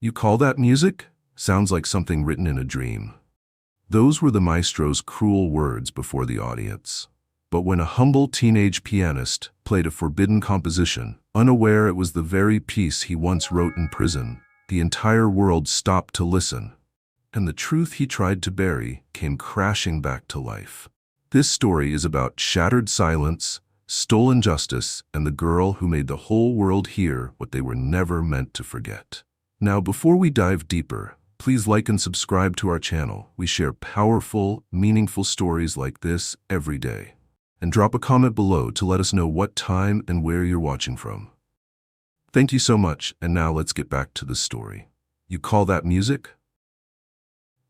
You call that music? Sounds like something written in a dream. Those were the maestro's cruel words before the audience. But when a humble teenage pianist played a forbidden composition, unaware it was the very piece he once wrote in prison, the entire world stopped to listen, and the truth he tried to bury came crashing back to life. This story is about shattered silence, stolen justice, and the girl who made the whole world hear what they were never meant to forget. Now, before we dive deeper, please like and subscribe to our channel. We share powerful, meaningful stories like this every day. And drop a comment below to let us know what time and where you're watching from. Thank you so much, and now let's get back to the story. You call that music?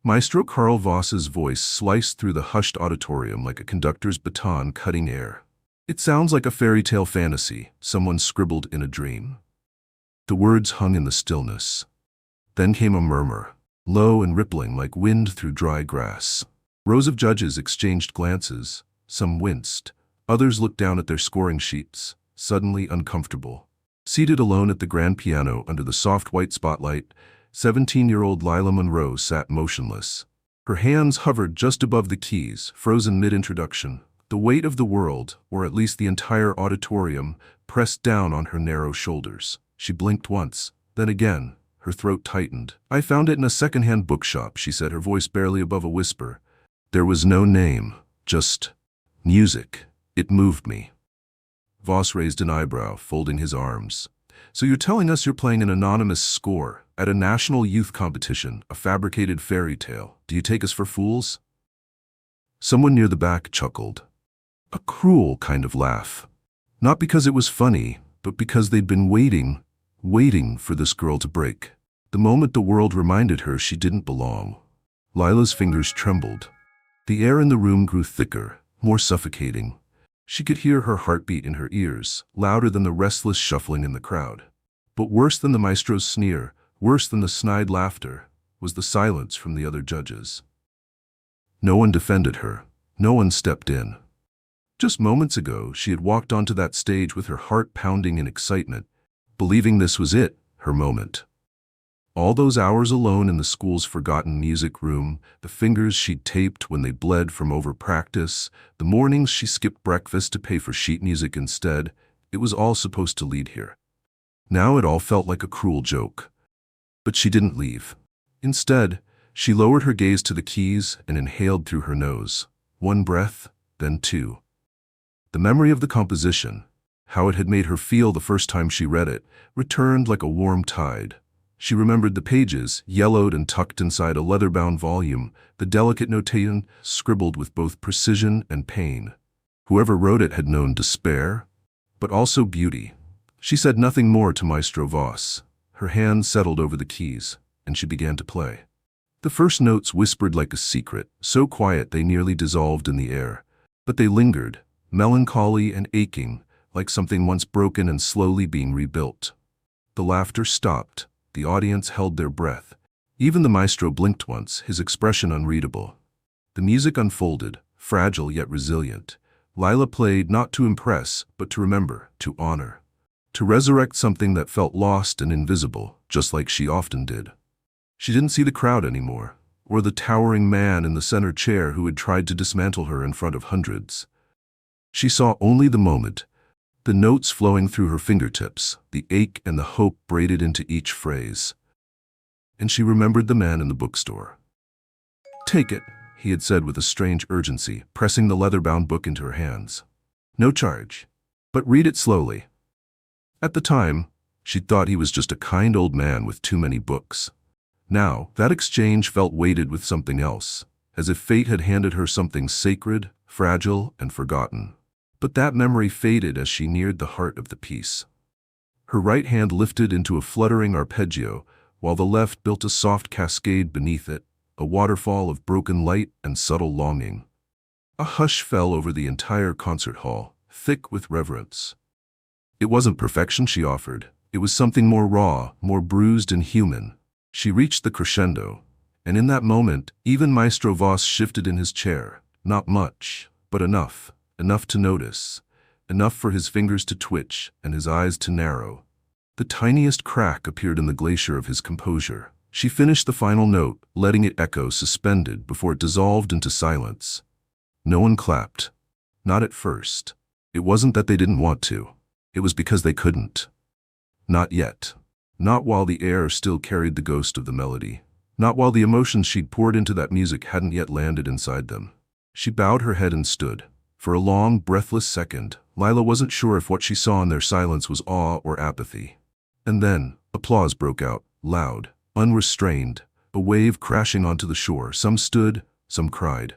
Maestro Karl Voss's voice sliced through the hushed auditorium like a conductor's baton cutting air. It sounds like a fairy tale fantasy someone scribbled in a dream. The words hung in the stillness. Then came a murmur, low and rippling like wind through dry grass. Rows of judges exchanged glances. Some winced. Others looked down at their scoring sheets, suddenly uncomfortable. Seated alone at the grand piano under the soft white spotlight, 17-year-old Lila Monroe sat motionless. Her hands hovered just above the keys, frozen mid-introduction. The weight of the world, or at least the entire auditorium, pressed down on her narrow shoulders. She blinked once, then again. Her throat tightened. "I found it in a secondhand bookshop," she said, her voice barely above a whisper. There was no name, just music. It moved me. Voss raised an eyebrow, folding his arms. "So you're telling us you're playing an anonymous score at a national youth competition, a fabricated fairy tale. Do you take us for fools?" Someone near the back chuckled. A cruel kind of laugh. Not because it was funny, but because they'd been waiting for this girl to break. The moment the world reminded her she didn't belong. Lila's fingers trembled. The air in the room grew thicker, more suffocating. She could hear her heartbeat in her ears, louder than the restless shuffling in the crowd. But worse than the maestro's sneer, worse than the snide laughter, was the silence from the other judges. No one defended her. No one stepped in. Just moments ago, she had walked onto that stage with her heart pounding in excitement, believing this was it, her moment. All those hours alone in the school's forgotten music room, the fingers she'd taped when they bled from overpractice, the mornings she skipped breakfast to pay for sheet music instead, it was all supposed to lead here. Now it all felt like a cruel joke. But she didn't leave. Instead, she lowered her gaze to the keys and inhaled through her nose. One breath, then two. The memory of the composition, how it had made her feel the first time she read it, returned like a warm tide. She remembered the pages, yellowed and tucked inside a leather-bound volume, the delicate notation scribbled with both precision and pain. Whoever wrote it had known despair, but also beauty. She said nothing more to Maestro Voss. Her hand settled over the keys, and she began to play. The first notes whispered like a secret, so quiet they nearly dissolved in the air. But they lingered, melancholy and aching, like something once broken and slowly being rebuilt. The laughter stopped. The audience held their breath. Even the maestro blinked once, his expression unreadable. The music unfolded, fragile yet resilient. Lila played not to impress, but to remember, to honor. To resurrect something that felt lost and invisible, just like she often did. She didn't see the crowd anymore, or the towering man in the center chair who had tried to dismantle her in front of hundreds. She saw only the moment. The notes flowing through her fingertips, the ache and the hope braided into each phrase. And she remembered the man in the bookstore. "Take it," he had said with a strange urgency, pressing the leather-bound book into her hands. "No charge. But read it slowly." At the time, she'd thought he was just a kind old man with too many books. Now, that exchange felt weighted with something else, as if fate had handed her something sacred, fragile, and forgotten. But that memory faded as she neared the heart of the piece. Her right hand lifted into a fluttering arpeggio, while the left built a soft cascade beneath it, a waterfall of broken light and subtle longing. A hush fell over the entire concert hall, thick with reverence. It wasn't perfection she offered. It was something more raw, more bruised and human. She reached the crescendo, and in that moment, even Maestro Voss shifted in his chair. Not much, but enough. Enough to notice, enough for his fingers to twitch and his eyes to narrow. The tiniest crack appeared in the glacier of his composure. She finished the final note, letting it echo suspended before it dissolved into silence. No one clapped. Not at first. It wasn't that they didn't want to. It was because they couldn't. Not yet. Not while the air still carried the ghost of the melody. Not while the emotions she'd poured into that music hadn't yet landed inside them. She bowed her head and stood. For a long, breathless second, Lila wasn't sure if what she saw in their silence was awe or apathy. And then, applause broke out, loud, unrestrained, a wave crashing onto the shore. Some stood, some cried.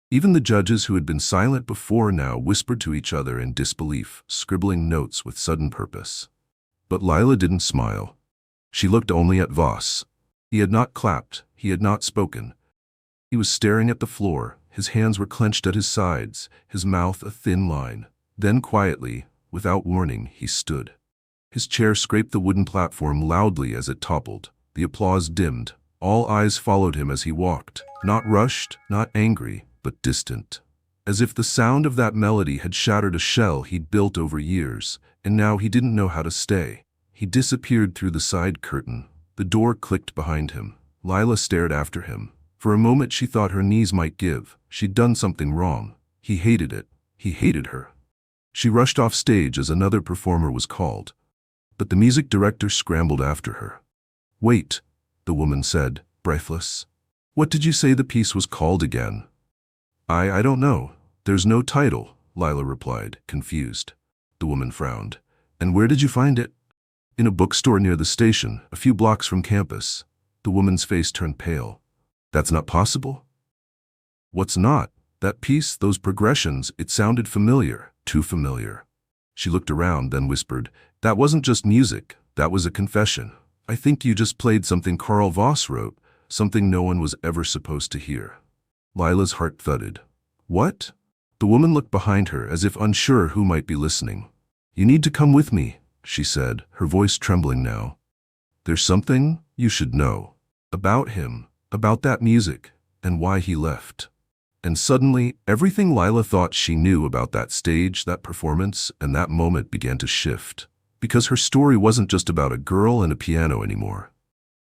Even the judges who had been silent before now whispered to each other in disbelief, scribbling notes with sudden purpose. But Lila didn't smile. She looked only at Voss. He had not clapped, he had not spoken. He was staring at the floor, his hands were clenched at his sides, his mouth a thin line. Then quietly, without warning, he stood. His chair scraped the wooden platform loudly as it toppled. The applause dimmed. All eyes followed him as he walked, not rushed, not angry, but distant. As if the sound of that melody had shattered a shell he'd built over years, and now he didn't know how to stay. He disappeared through the side curtain. The door clicked behind him. Lila stared after him. For a moment she thought her knees might give. She'd done something wrong. He hated it. He hated her. She rushed off stage as another performer was called. But the music director scrambled after her. "Wait," the woman said, breathless. "What did you say the piece was called again?" I don't know. There's no title," Lila replied, confused. The woman frowned. "And where did you find it?" "In a bookstore near the station, a few blocks from campus." The woman's face turned pale. "That's not possible?" "What's not? That piece, those progressions, it sounded familiar, too familiar." She looked around, then whispered, "That wasn't just music, that was a confession. I think you just played something Karl Voss wrote, something no one was ever supposed to hear." Lila's heart thudded. "What?" The woman looked behind her as if unsure who might be listening. "You need to come with me," she said, her voice trembling now. "There's something you should know. About him, about that music, and why he left." And suddenly, everything Lila thought she knew about that stage, that performance, and that moment began to shift. Because her story wasn't just about a girl and a piano anymore.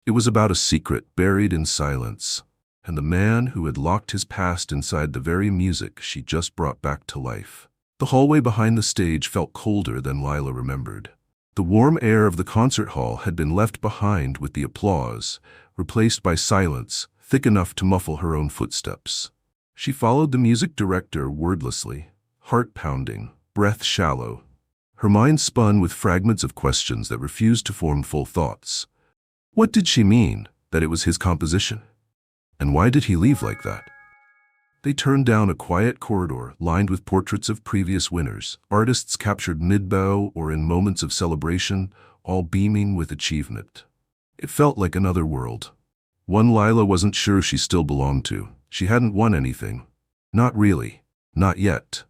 It was about a secret buried in silence, and the man who had locked his past inside the very music she just brought back to life. The hallway behind the stage felt colder than Lila remembered. The warm air of the concert hall had been left behind with the applause, replaced by silence, thick enough to muffle her own footsteps. She followed the music director wordlessly, heart pounding, breath shallow. Her mind spun with fragments of questions that refused to form full thoughts. What did she mean, that it was his composition? And why did he leave like that? They turned down a quiet corridor lined with portraits of previous winners, artists captured mid-bow or in moments of celebration, all beaming with achievement. It felt like another world. One Lila wasn't sure she still belonged to. She hadn't won anything. Not really. Not yet.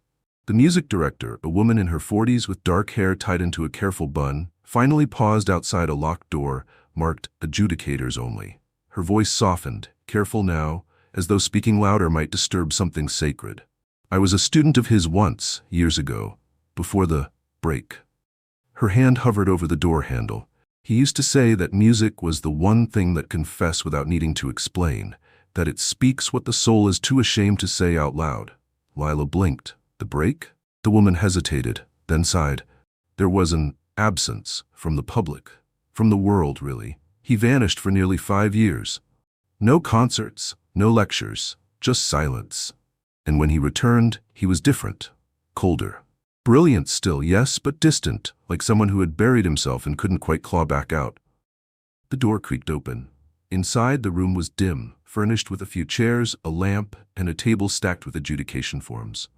The music director, a woman in her 40s with dark hair tied into a careful bun, finally paused outside a locked door marked "Adjudicators Only." Her voice softened, careful now, as though speaking louder might disturb something sacred. "I was a student of his once, years ago, before the break." Her hand hovered over the door handle. "He used to say that music was the one thing that confess without needing to explain, that it speaks what the soul is too ashamed to say out loud." Lila blinked. "The break?" The woman hesitated, then sighed. "There was an absence from the public, from the world, really. He vanished for nearly 5 years. No concerts, no lectures, just silence. And when he returned, he was different, colder. Brilliant still, yes, but distant, like someone who had buried himself and couldn't quite claw back out." The door creaked open. Inside, the room was dim, furnished with a few chairs, a lamp, and a table stacked with adjudication forms.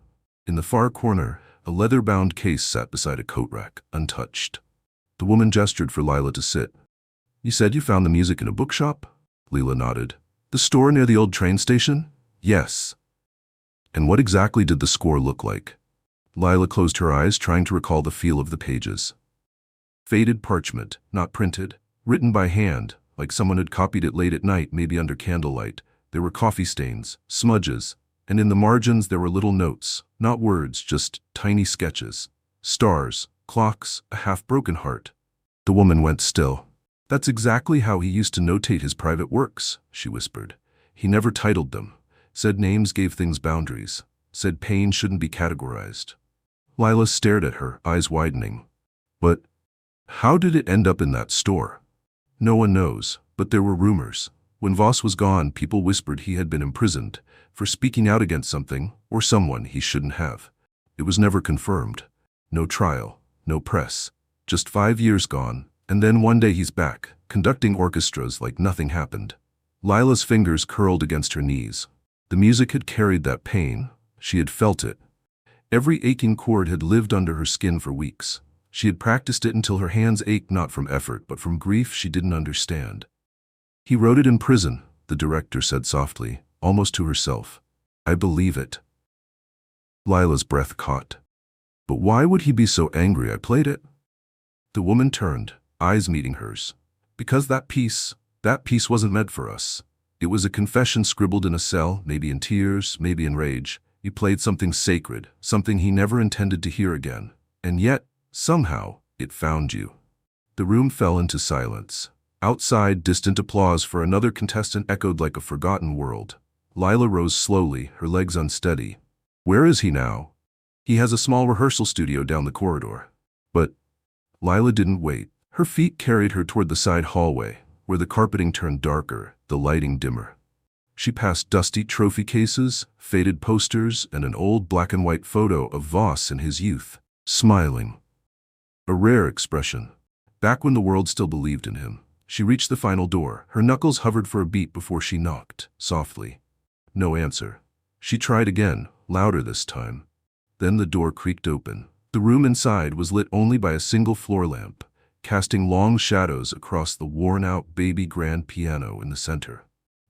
In the far corner, a leather-bound case sat beside a coat rack, untouched. The woman gestured for Lila to sit. "You said you found the music in a bookshop?" Lila nodded. "The store near the old train station?" "Yes." "And what exactly did the score look like?" Lila closed her eyes, trying to recall the feel of the pages. Faded parchment, not printed, written by hand, like someone had copied it late at night, maybe under candlelight. There were coffee stains, smudges, and in the margins there were little notes, not words, just tiny sketches. Stars, clocks, a half-broken heart. The woman went still. That's exactly how he used to notate his private works, she whispered. He never titled them, said names gave things boundaries, said pain shouldn't be categorized. Lila stared at her, eyes widening. But how did it end up in that store? No one knows, but there were rumors. When Voss was gone, people whispered he had been imprisoned for speaking out against something or someone he shouldn't have. It was never confirmed. No trial, no press. Just 5 years gone, and then one day he's back, conducting orchestras like nothing happened. Lila's fingers curled against her knees. The music had carried that pain. She had felt it. Every aching chord had lived under her skin for weeks. She had practiced it until her hands ached not from effort but from grief she didn't understand. He wrote it in prison, the director said softly, almost to herself. I believe it. Lila's breath caught. But why would he be so angry I played it? The woman turned, eyes meeting hers. Because that piece wasn't meant for us. It was a confession scribbled in a cell, maybe in tears, maybe in rage. You played something sacred, something he never intended to hear again. And yet, somehow, it found you. The room fell into silence. Outside, distant applause for another contestant echoed like a forgotten world. Lila rose slowly, her legs unsteady. Where is he now? He has a small rehearsal studio down the corridor. But Lila didn't wait. Her feet carried her toward the side hallway, where the carpeting turned darker, the lighting dimmer. She passed dusty trophy cases, faded posters, and an old black-and-white photo of Voss in his youth, smiling. A rare expression. Back when the world still believed in him. She reached the final door. Her knuckles hovered for a beat before she knocked, softly. No answer. She tried again, louder this time. Then the door creaked open. The room inside was lit only by a single floor lamp, casting long shadows across the worn-out baby grand piano in the center.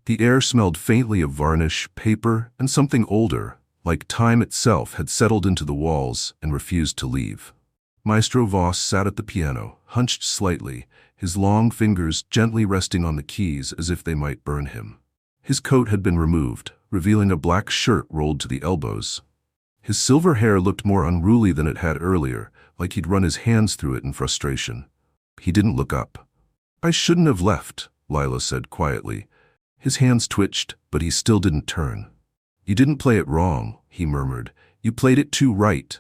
The air smelled faintly of varnish, paper, and something older, like time itself had settled into the walls and refused to leave. Maestro Voss sat at the piano, hunched slightly, his long fingers gently resting on the keys as if they might burn him. His coat had been removed, revealing a black shirt rolled to the elbows. His silver hair looked more unruly than it had earlier, like he'd run his hands through it in frustration. He didn't look up. I shouldn't have left, Lila said quietly. His hands twitched, but he still didn't turn. You didn't play it wrong, he murmured. You played it too right.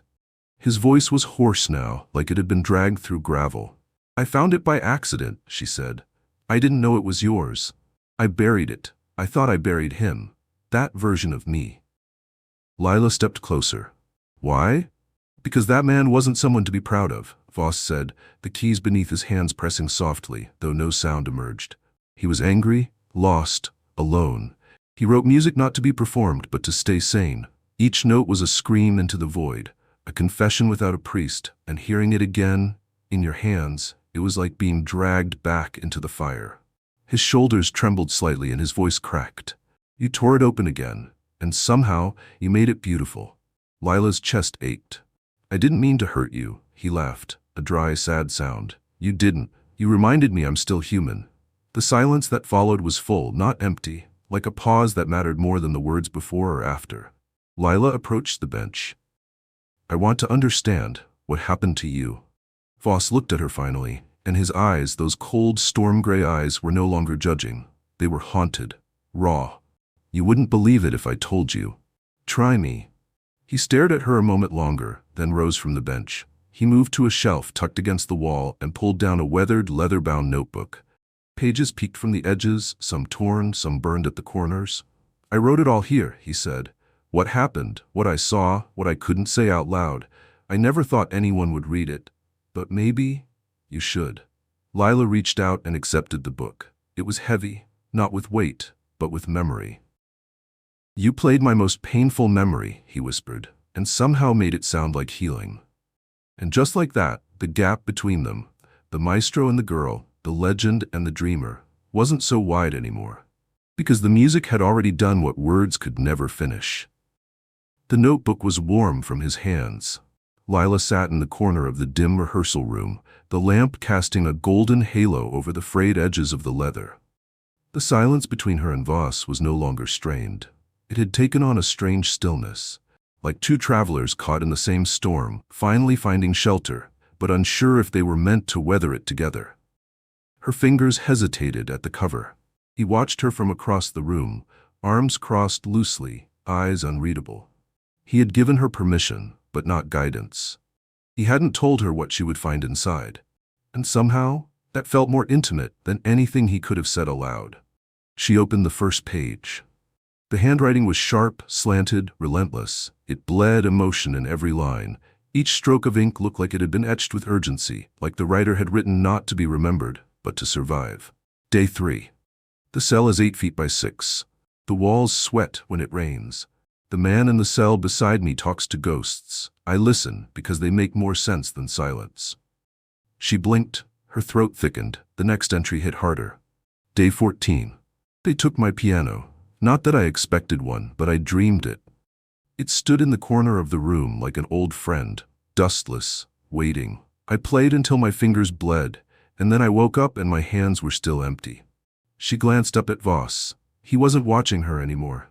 His voice was hoarse now, like it had been dragged through gravel. I found it by accident, she said. I didn't know it was yours. I buried it. I thought I buried him. That version of me. Lila stepped closer. Why? Because that man wasn't someone to be proud of, Voss said, the keys beneath his hands pressing softly, though no sound emerged. He was angry, lost, alone. He wrote music not to be performed, but to stay sane. Each note was a scream into the void, a confession without a priest, and hearing it again, in your hands, it was like being dragged back into the fire. His shoulders trembled slightly and his voice cracked. You tore it open again, and somehow you made it beautiful. Lila's chest ached. I didn't mean to hurt you, he laughed, a dry, sad sound. You didn't. You reminded me I'm still human. The silence that followed was full, not empty, like a pause that mattered more than the words before or after. Lila approached the bench. I want to understand what happened to you. Voss looked at her finally, and his eyes, those cold, storm-gray eyes, were no longer judging. They were haunted, raw. You wouldn't believe it if I told you. Try me. He stared at her a moment longer, then rose from the bench. He moved to a shelf tucked against the wall and pulled down a weathered, leather-bound notebook. Pages peeked from the edges, some torn, some burned at the corners. I wrote it all here, he said. What happened, what I saw, what I couldn't say out loud. I never thought anyone would read it. But maybe you should. Lila reached out and accepted the book. It was heavy, not with weight, but with memory. You played my most painful memory, he whispered, and somehow made it sound like healing. And just like that, the gap between them, the maestro and the girl, the legend and the dreamer, wasn't so wide anymore. Because the music had already done what words could never finish. The notebook was warm from his hands. Lila sat in the corner of the dim rehearsal room, the lamp casting a golden halo over the frayed edges of the leather. The silence between her and Voss was no longer strained. It had taken on a strange stillness, like two travelers caught in the same storm, finally finding shelter, but unsure if they were meant to weather it together. Her fingers hesitated at the cover. He watched her from across the room, arms crossed loosely, eyes unreadable. He had given her permission, but not guidance. He hadn't told her what she would find inside. And somehow, that felt more intimate than anything he could have said aloud. She opened the first page. The handwriting was sharp, slanted, relentless. It bled emotion in every line. Each stroke of ink looked like it had been etched with urgency, like the writer had written not to be remembered, but to survive. Day 3. The cell is 8 feet by 6. The walls sweat when it rains. The man in the cell beside me talks to ghosts. I listen because they make more sense than silence. She blinked. Her throat thickened. The next entry hit harder. Day 14. They took my piano. Not that I expected one, but I dreamed it. It stood in the corner of the room like an old friend, dustless, waiting. I played until my fingers bled, and then I woke up and my hands were still empty. She glanced up at Voss. He wasn't watching her anymore.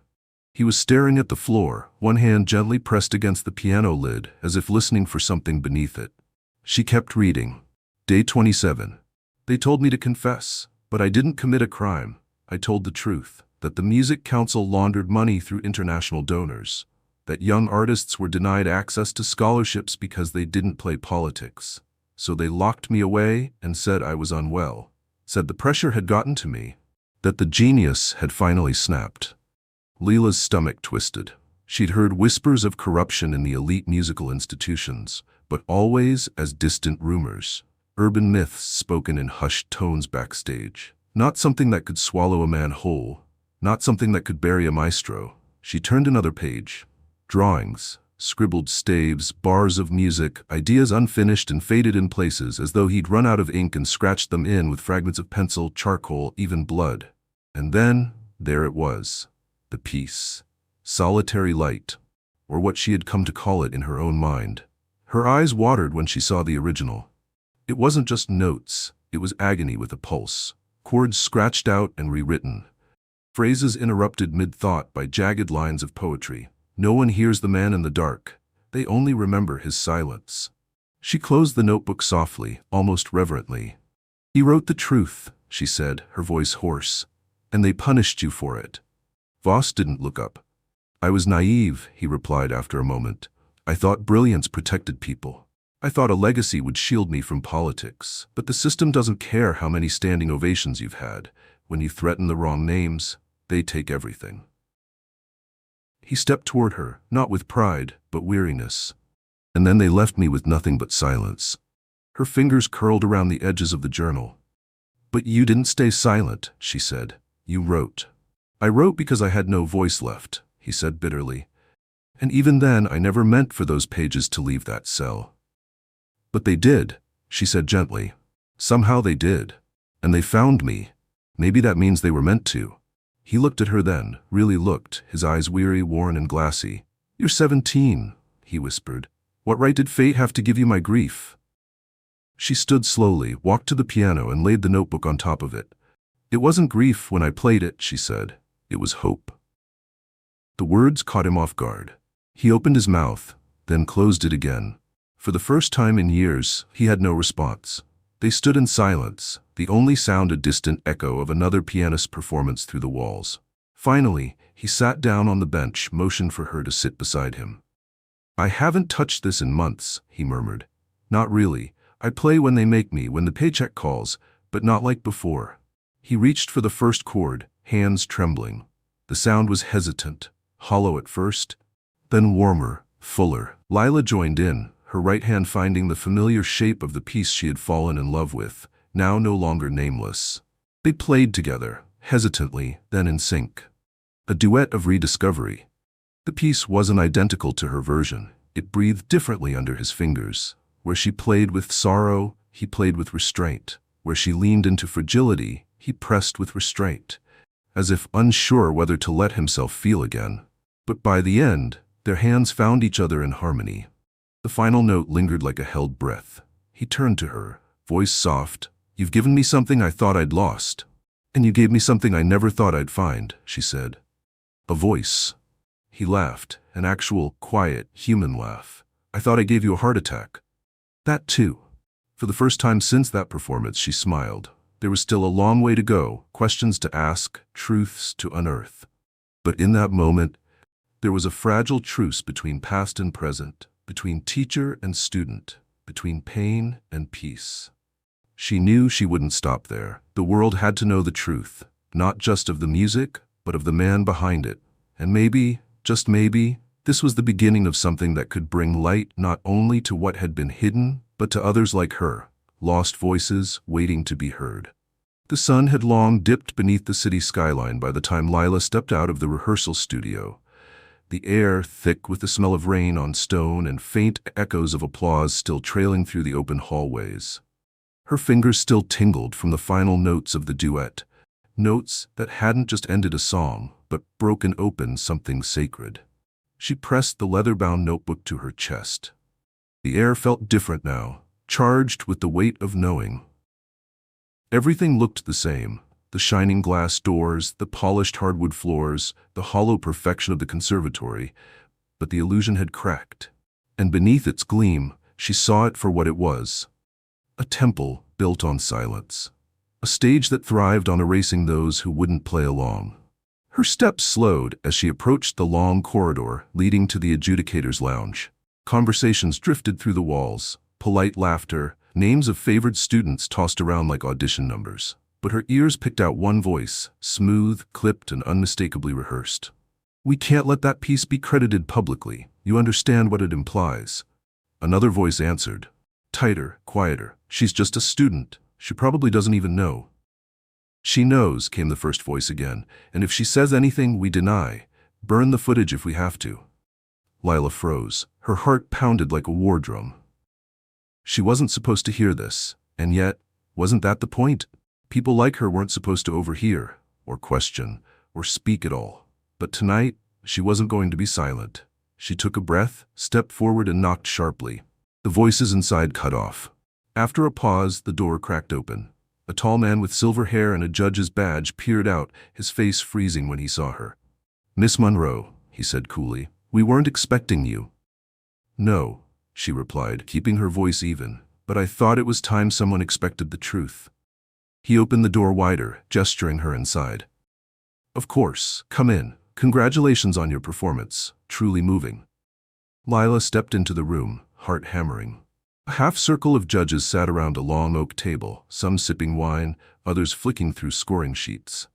He was staring at the floor, one hand gently pressed against the piano lid, as if listening for something beneath it. She kept reading. Day 27. They told me to confess, but I didn't commit a crime. I told the truth, that the Music Council laundered money through international donors, that young artists were denied access to scholarships because they didn't play politics. So they locked me away and said I was unwell, said the pressure had gotten to me, that the genius had finally snapped. Lila's stomach twisted. She'd heard whispers of corruption in the elite musical institutions, but always as distant rumors, urban myths spoken in hushed tones backstage. Not something that could swallow a man whole, not something that could bury a maestro. She turned another page. Drawings, scribbled staves, bars of music, ideas unfinished and faded in places as though he'd run out of ink and scratched them in with fragments of pencil, charcoal, even blood. And then, there it was. The piece. Solitary Light, or what she had come to call it in her own mind. Her eyes watered when she saw the original. It wasn't just notes, it was agony with a pulse. Chords scratched out and rewritten. Phrases interrupted mid-thought by jagged lines of poetry. No one hears the man in the dark. They only remember his silence. She closed the notebook softly, almost reverently. He wrote the truth, she said, her voice hoarse. And they punished you for it. Voss didn't look up. I was naive, he replied after a moment. I thought brilliance protected people. I thought a legacy would shield me from politics. But the system doesn't care how many standing ovations you've had. When you threaten the wrong names, they take everything. He stepped toward her, not with pride, but weariness. And then they left me with nothing but silence. Her fingers curled around the edges of the journal. But you didn't stay silent, she said. You wrote. I wrote because I had no voice left, he said bitterly. And even then, I never meant for those pages to leave that cell. But they did, she said gently. Somehow they did. And they found me. Maybe that means they were meant to. He looked at her then, really looked, his eyes weary, worn, and glassy. You're 17, he whispered. What right did fate have to give you my grief? She stood slowly, walked to the piano, and laid the notebook on top of it. It wasn't grief when I played it, she said. It was hope. The words caught him off guard. He opened his mouth, then closed it again. For the first time in years, he had no response. They stood in silence, the only sound a distant echo of another pianist's performance through the walls. Finally, he sat down on the bench, motioned for her to sit beside him. I haven't touched this in months, he murmured. Not really. I play when they make me, when the paycheck calls, but not like before. He reached for the first chord, hands trembling. The sound was hesitant, hollow at first, then warmer, fuller. Lila joined in, her right hand finding the familiar shape of the piece she had fallen in love with, now no longer nameless. They played together, hesitantly, then in sync. A duet of rediscovery. The piece wasn't identical to her version. It breathed differently under his fingers. Where she played with sorrow, he played with restraint. Where she leaned into fragility, he pressed with restraint, as if unsure whether to let himself feel again. But by the end, their hands found each other in harmony. The final note lingered like a held breath. He turned to her, voice soft. You've given me something I thought I'd lost. And you gave me something I never thought I'd find, she said. A voice. He laughed, an actual, quiet, human laugh. I thought I gave you a heart attack. That too. For the first time since that performance, she smiled. There was still a long way to go, questions to ask, truths to unearth. But in that moment, there was a fragile truce between past and present, between teacher and student, between pain and peace. She knew she wouldn't stop there. The world had to know the truth, not just of the music, but of the man behind it. And maybe, just maybe, this was the beginning of something that could bring light not only to what had been hidden, but to others like her, lost voices waiting to be heard. The sun had long dipped beneath the city skyline by the time Lila stepped out of the rehearsal studio, the air thick with the smell of rain on stone and faint echoes of applause still trailing through the open hallways. Her fingers still tingled from the final notes of the duet, notes that hadn't just ended a song, but broken open something sacred. She pressed the leather-bound notebook to her chest. The air felt different now, charged with the weight of knowing. Everything looked the same. The shining glass doors, the polished hardwood floors, the hollow perfection of the conservatory, but the illusion had cracked. And beneath its gleam, she saw it for what it was. A temple built on silence. A stage that thrived on erasing those who wouldn't play along. Her steps slowed as she approached the long corridor leading to the adjudicator's lounge. Conversations drifted through the walls, polite laughter, names of favored students tossed around like audition numbers. But her ears picked out one voice, smooth, clipped, and unmistakably rehearsed. "We can't let that piece be credited publicly. You understand what it implies." Another voice answered, tighter, quieter. "She's just a student. She probably doesn't even know." "She knows," came the first voice again, "and if she says anything, we deny. Burn the footage if we have to." Lila froze. Her heart pounded like a war drum. She wasn't supposed to hear this, and yet, wasn't that the point? People like her weren't supposed to overhear, or question, or speak at all. But tonight, she wasn't going to be silent. She took a breath, stepped forward, and knocked sharply. The voices inside cut off. After a pause, the door cracked open. A tall man with silver hair and a judge's badge peered out, his face freezing when he saw her. "Miss Monroe," he said coolly, "we weren't expecting you." "No," she replied, keeping her voice even, "but I thought it was time someone expected the truth." He opened the door wider, gesturing her inside. "Of course, come in. Congratulations on your performance. Truly moving." Lila stepped into the room, heart hammering. A half-circle of judges sat around a long oak table, some sipping wine, others flicking through scoring sheets.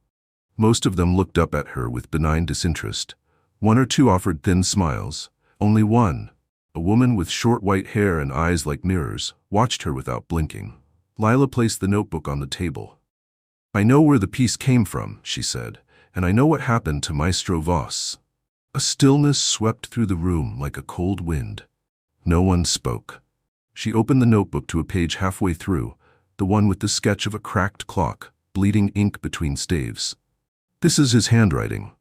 Most of them looked up at her with benign disinterest. One or two offered thin smiles. Only one, a woman with short white hair and eyes like mirrors, watched her without blinking. Lila placed the notebook on the table. "I know where the piece came from," she said, "and I know what happened to Maestro Voss." A stillness swept through the room like a cold wind. No one spoke. She opened the notebook to a page halfway through, the one with the sketch of a cracked clock, bleeding ink between staves. "This is his handwriting.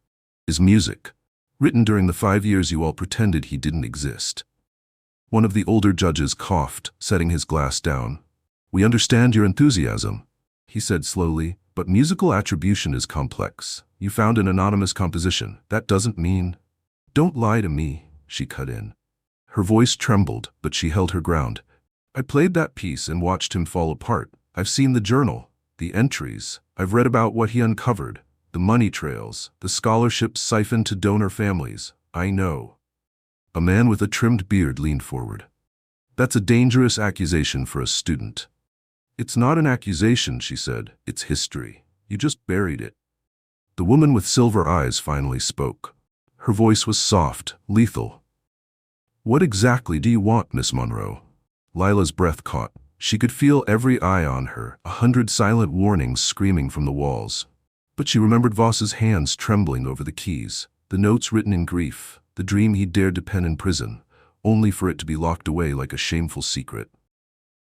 His music. Written during the 5 years you all pretended he didn't exist." One of the older judges coughed, setting his glass down. "We understand your enthusiasm," he said slowly, "but musical attribution is complex. You found an anonymous composition. That doesn't mean—" "Don't lie to me," she cut in. Her voice trembled, but she held her ground. "I played that piece and watched him fall apart. I've seen the journal, the entries. I've read about what he uncovered, the money trails, the scholarships siphoned to donor families. I know." A man with a trimmed beard leaned forward. "That's a dangerous accusation for a student." "It's not an accusation," she said. "It's history. You just buried it." The woman with silver eyes finally spoke. Her voice was soft, lethal. "What exactly do you want, Miss Monroe?" Lila's breath caught. She could feel every eye on her, 100 silent warnings screaming from the walls. But she remembered Voss's hands trembling over the keys, the notes written in grief, the dream he dared to pen in prison, only for it to be locked away like a shameful secret.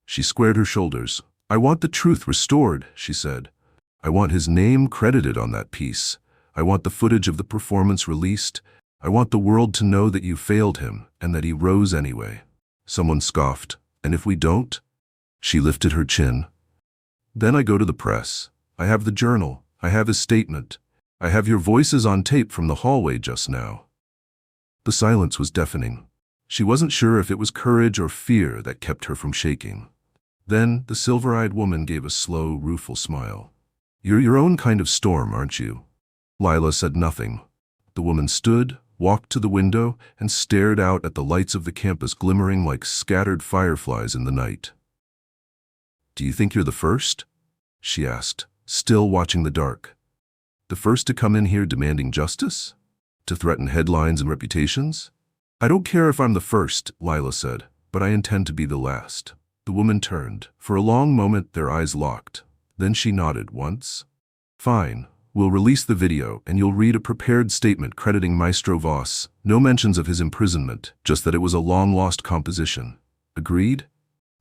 She squared her shoulders. "I want the truth restored," she said. "I want his name credited on that piece. I want the footage of the performance released. I want the world to know that you failed him and that he rose anyway." Someone scoffed. "And if we don't?" She lifted her chin. "Then I go to the press. I have the journal. I have his statement. I have your voices on tape from the hallway just now." The silence was deafening. She wasn't sure if it was courage or fear that kept her from shaking. Then the silver-eyed woman gave a slow, rueful smile. "You're your own kind of storm, aren't you?" Lila said nothing. The woman stood, walked to the window, and stared out at the lights of the campus glimmering like scattered fireflies in the night. "Do you think you're the first?" she asked, still watching the dark. "The first to come in here demanding justice? To threaten headlines and reputations?" "I don't care if I'm the first," Lila said, "but I intend to be the last." The woman turned. For a long moment their eyes locked. Then she nodded once. "Fine. We'll release the video, and you'll read a prepared statement crediting Maestro Voss. No mentions of his imprisonment, just that it was a long-lost composition. Agreed?"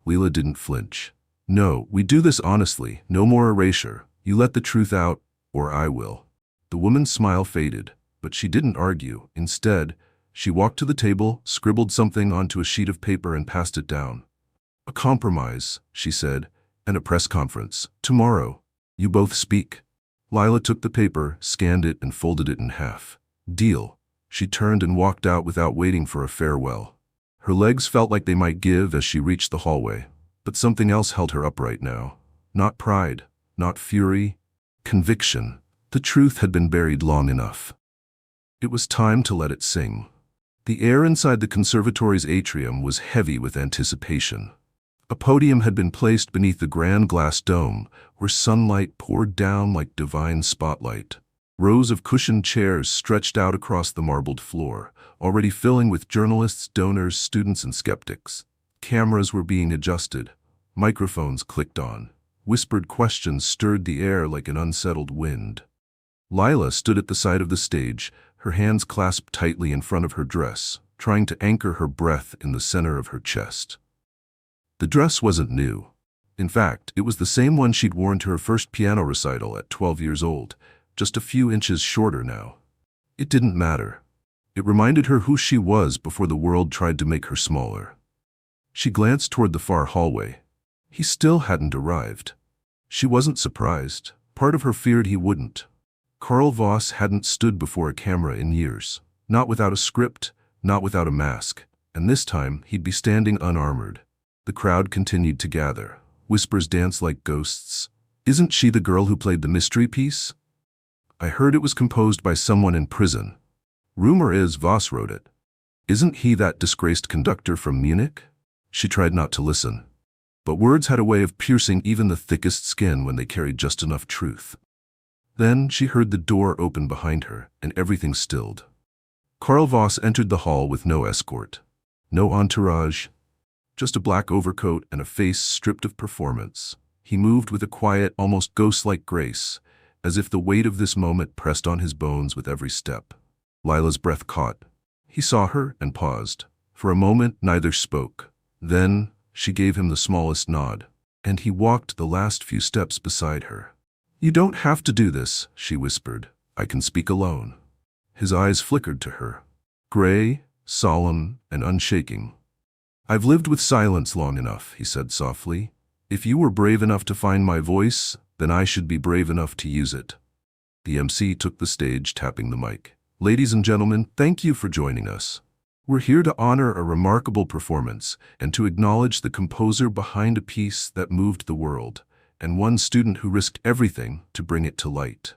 Lila didn't flinch. "No, we do this honestly. No more erasure. You let the truth out, or I will." The woman's smile faded, but she didn't argue. Instead, she walked to the table, scribbled something onto a sheet of paper, and passed it down. "A compromise," she said, "and a press conference. Tomorrow. You both speak." Lila took the paper, scanned it, and folded it in half. "Deal." She turned and walked out without waiting for a farewell. Her legs felt like they might give as she reached the hallway. But something else held her upright now. Not pride, not fury, conviction. The truth had been buried long enough. It was time to let it sing. The air inside the conservatory's atrium was heavy with anticipation. A podium had been placed beneath the grand glass dome, where sunlight poured down like divine spotlight. Rows of cushioned chairs stretched out across the marbled floor, already filling with journalists, donors, students, and skeptics. Cameras were being adjusted. Microphones clicked on. Whispered questions stirred the air like an unsettled wind. Lila stood at the side of the stage, her hands clasped tightly in front of her dress, trying to anchor her breath in the center of her chest. The dress wasn't new. In fact, it was the same one she'd worn to her first piano recital at 12 years old, just a few inches shorter now. It didn't matter. It reminded her who she was before the world tried to make her smaller. She glanced toward the far hallway. He still hadn't arrived. She wasn't surprised. Part of her feared he wouldn't. Karl Voss hadn't stood before a camera in years. Not without a script, not without a mask. And this time, he'd be standing unarmored. The crowd continued to gather. Whispers danced like ghosts. "Isn't she the girl who played the mystery piece? I heard it was composed by someone in prison. Rumor is Voss wrote it. Isn't he that disgraced conductor from Munich?" She tried not to listen. But words had a way of piercing even the thickest skin when they carried just enough truth. Then she heard the door open behind her, and everything stilled. Karl Voss entered the hall with no escort. No entourage. Just a black overcoat and a face stripped of performance. He moved with a quiet, almost ghost-like grace, as if the weight of this moment pressed on his bones with every step. Lila's breath caught. He saw her and paused. For a moment, neither spoke. Then, she gave him the smallest nod, and he walked the last few steps beside her. "You don't have to do this," she whispered. "I can speak alone." His eyes flickered to her. Gray, solemn, and unshaking. "I've lived with silence long enough," he said softly. "If you were brave enough to find my voice, then I should be brave enough to use it." The MC took the stage, tapping the mic. "Ladies and gentlemen, thank you for joining us. We're here to honor a remarkable performance and to acknowledge the composer behind a piece that moved the world, and one student who risked everything to bring it to light."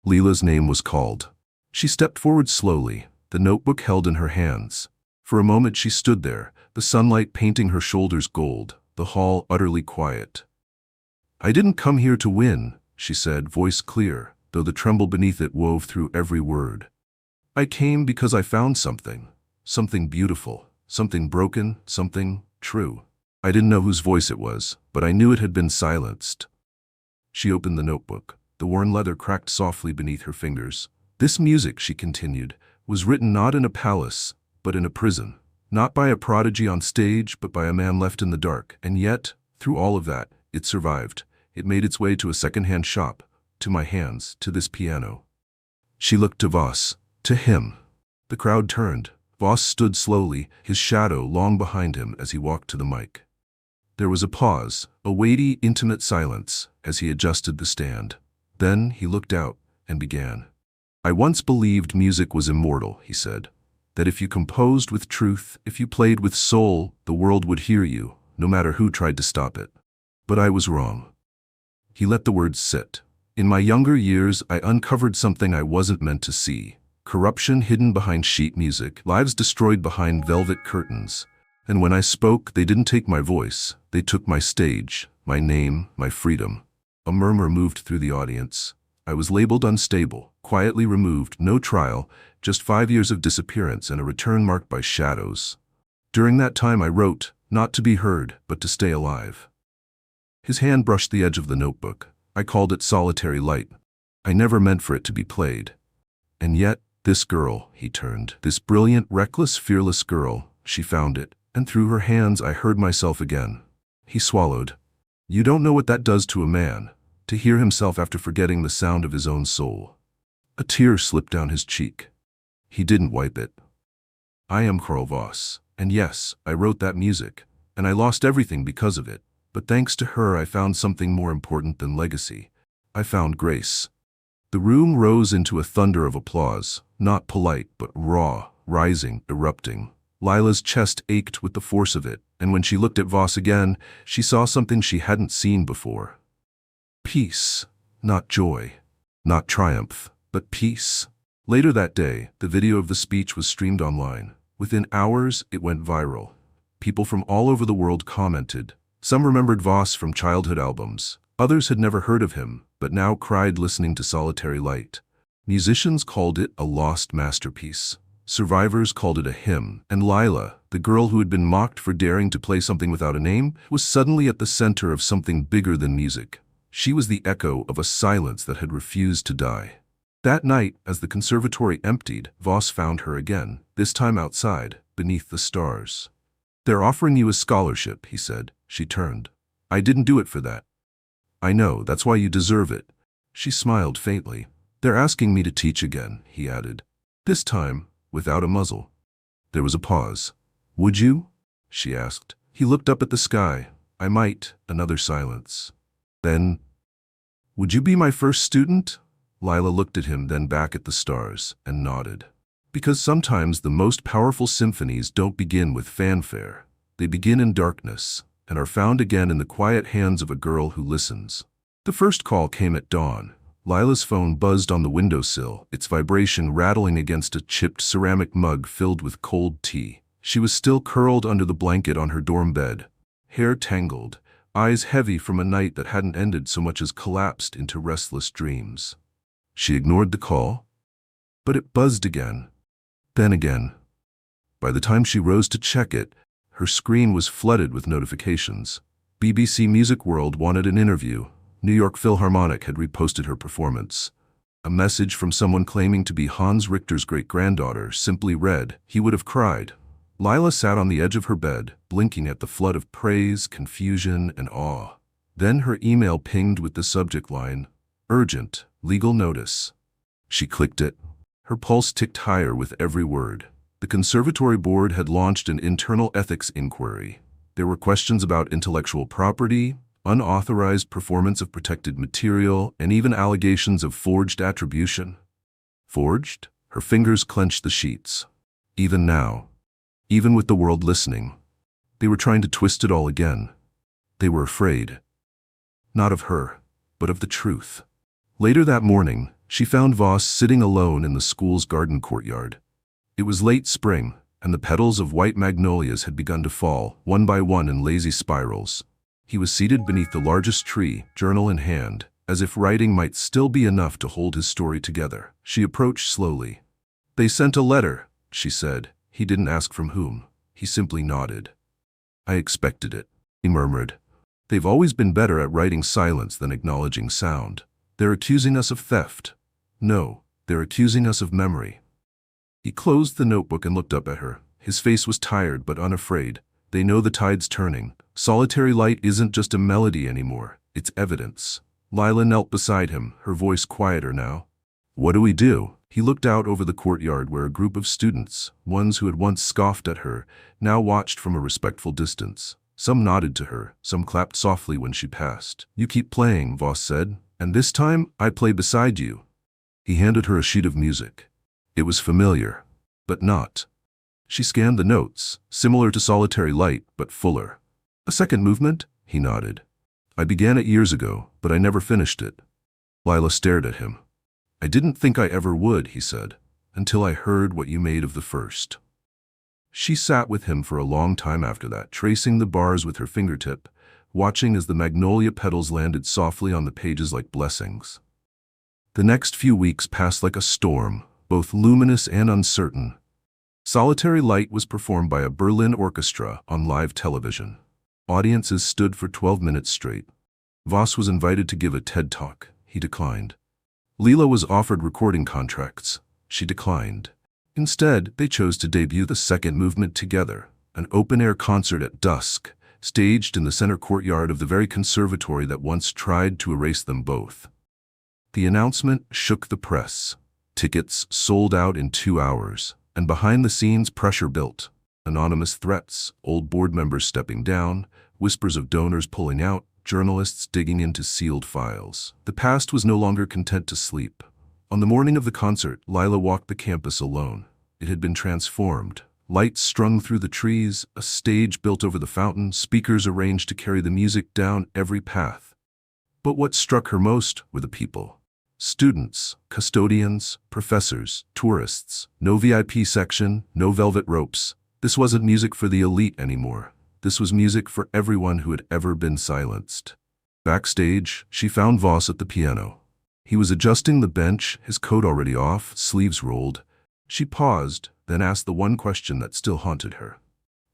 Lila's name was called. She stepped forward slowly, the notebook held in her hands. For a moment she stood there, the sunlight painting her shoulders gold, the hall utterly quiet. "I didn't come here to win," she said, voice clear, though the tremble beneath it wove through every word. "I came because I found something. Something beautiful, something broken, something true. I didn't know whose voice it was, but I knew it had been silenced." She opened the notebook. The worn leather cracked softly beneath her fingers. "This music," she continued, "was written not in a palace, but in a prison. Not by a prodigy on stage, but by a man left in the dark. And yet, through all of that, it survived. It made its way to a secondhand shop, to my hands, to this piano." She looked to Voss, to him. The crowd turned. Voss stood slowly, his shadow long behind him as he walked to the mic. There was a pause, a weighty, intimate silence, as he adjusted the stand. Then he looked out and began. "I once believed music was immortal," he said. "That if you composed with truth, if you played with soul, the world would hear you, no matter who tried to stop it. But I was wrong. He let the words sit. In my younger years, I uncovered something I wasn't meant to see. Corruption hidden behind sheet music, lives destroyed behind velvet curtains. And when I spoke, they didn't take my voice. They took my stage, my name, my freedom. A murmur moved through the audience. I was labeled unstable, quietly removed, no trial, just 5 years of disappearance and a return marked by shadows. During that time I wrote, not to be heard, but to stay alive. His hand brushed the edge of the notebook. I called it solitary light. I never meant for it to be played. And yet, this girl, he turned, this brilliant, reckless, fearless girl, she found it, and through her hands I heard myself again. He swallowed. You don't know what that does to a man, to hear himself after forgetting the sound of his own soul. A tear slipped down his cheek. He didn't wipe it. I am Karl Voss, and yes, I wrote that music, and I lost everything because of it, but thanks to her I found something more important than legacy. I found grace. The room rose into a thunder of applause, not polite but raw, rising, erupting. Lila's chest ached with the force of it, and when she looked at Voss again, she saw something she hadn't seen before. Peace, not joy, not triumph, but peace. Later that day, the video of the speech was streamed online. Within hours, it went viral. People from all over the world commented. Some remembered Voss from childhood albums. Others had never heard of him, but now cried listening to Solitary Light. Musicians called it a lost masterpiece. Survivors called it a hymn, and Lila, the girl who had been mocked for daring to play something without a name, was suddenly at the center of something bigger than music. She was the echo of a silence that had refused to die. That night, as the conservatory emptied, Voss found her again, this time outside, beneath the stars. They're offering you a scholarship, he said. She turned. I didn't do it for that. I know, that's why you deserve it. She smiled faintly. They're asking me to teach again, he added. This time, without a muzzle. There was a pause. Would you? She asked. He looked up at the sky. I might. Another silence. Then, would you be my first student? Lila looked at him, then back at the stars, and nodded. Because sometimes the most powerful symphonies don't begin with fanfare. They begin in darkness, and are found again in the quiet hands of a girl who listens. The first call came at dawn. Lila's phone buzzed on the windowsill, its vibration rattling against a chipped ceramic mug filled with cold tea. She was still curled under the blanket on her dorm bed, hair tangled, eyes heavy from a night that hadn't ended so much as collapsed into restless dreams. She ignored the call, but it buzzed again, then again. By the time she rose to check it, her screen was flooded with notifications. BBC Music World wanted an interview. New York Philharmonic had reposted her performance. A message from someone claiming to be Hans Richter's great-granddaughter simply read, he would have cried. Lila sat on the edge of her bed, blinking at the flood of praise, confusion, and awe. Then her email pinged with the subject line, urgent, legal notice. She clicked it. Her pulse ticked higher with every word. The conservatory board had launched an internal ethics inquiry. There were questions about intellectual property, unauthorized performance of protected material, and even allegations of forged attribution. Forged? Her fingers clenched the sheets. Even now, even with the world listening, they were trying to twist it all again. They were afraid. Not of her, but of the truth. Later that morning, she found Voss sitting alone in the school's garden courtyard. It was late spring, and the petals of white magnolias had begun to fall, one by one in lazy spirals. He was seated beneath the largest tree, journal in hand, as if writing might still be enough to hold his story together. She approached slowly. They sent a letter, she said. He didn't ask from whom. He simply nodded. I expected it, he murmured. They've always been better at writing silence than acknowledging sound. They're accusing us of theft. No, they're accusing us of memory. He closed the notebook and looked up at her. His face was tired but unafraid. They know the tide's turning. Solitary Light isn't just a melody anymore. It's evidence. Lila knelt beside him, her voice quieter now. What do we do? He looked out over the courtyard where a group of students, ones who had once scoffed at her, now watched from a respectful distance. Some nodded to her, some clapped softly when she passed. You keep playing, Voss said, and this time I play beside you. He handed her a sheet of music. It was familiar, but not. She scanned the notes, similar to Solitary Light, but fuller. A second movement? He nodded. I began it years ago, but I never finished it. Lila stared at him. I didn't think I ever would, he said, until I heard what you made of the first. She sat with him for a long time after that, tracing the bars with her fingertip, watching as the magnolia petals landed softly on the pages like blessings. The next few weeks passed like a storm, both luminous and uncertain. Solitary Light was performed by a Berlin orchestra on live television. Audiences stood for 12 minutes straight. Voss was invited to give a TED Talk. He declined. Lila was offered recording contracts. She declined. Instead, they chose to debut the second movement together, an open-air concert at dusk, staged in the center courtyard of the very conservatory that once tried to erase them both. The announcement shook the press. Tickets sold out in 2 hours, and behind the scenes pressure built. Anonymous threats, old board members stepping down, whispers of donors pulling out, journalists digging into sealed files. The past was no longer content to sleep. On the morning of the concert, Lila walked the campus alone. It had been transformed. Lights strung through the trees, a stage built over the fountain, speakers arranged to carry the music down every path. But what struck her most were the people. Students, custodians, professors, tourists. No VIP section, no velvet ropes. This wasn't music for the elite anymore. This was music for everyone who had ever been silenced. Backstage, she found Voss at the piano. He was adjusting the bench, his coat already off, sleeves rolled. She paused, then asked the one question that still haunted her.